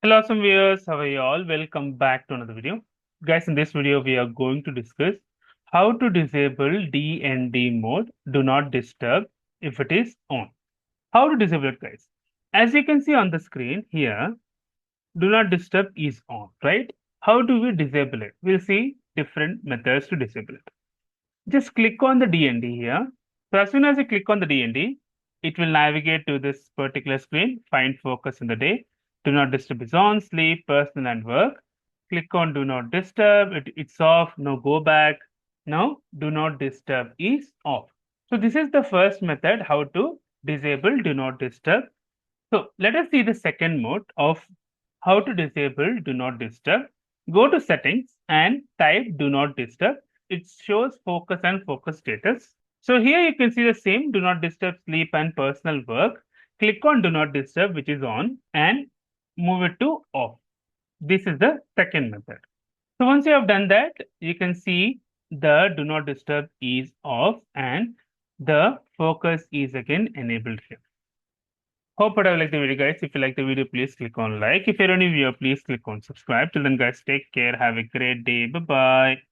Hello, awesome viewers. How are you all? Welcome back to another video. Guys, in this video, we are going to discuss how to disable DND mode, do not disturb, if it is on. How to disable it, guys? As you can see on the screen here, do not disturb is on, right? How do we disable it? We'll see different methods to disable it. Just click on the DND here. So as soon as you click on the DND, it will navigate to this particular screen, find focus in the day. Do not disturb is on, sleep, personal and work. Click on do not disturb, it's off, no go back. Now do not disturb is off. So this is the first method how to disable do not disturb. So let us see the second mode of how to disable do not disturb. Go to settings and type do not disturb. It shows focus and focus status. So here you can see the same do not disturb sleep and personal work. Click on do not disturb, which is on, and move it to off. This is the second method. So once you have done that, you can see the do not disturb is off and the focus is again enabled here. Hope you have liked the video, guys. If you like the video, please click on like. If you're a new viewer, please click on subscribe. Till then, guys, take care. Have a great day. Bye bye.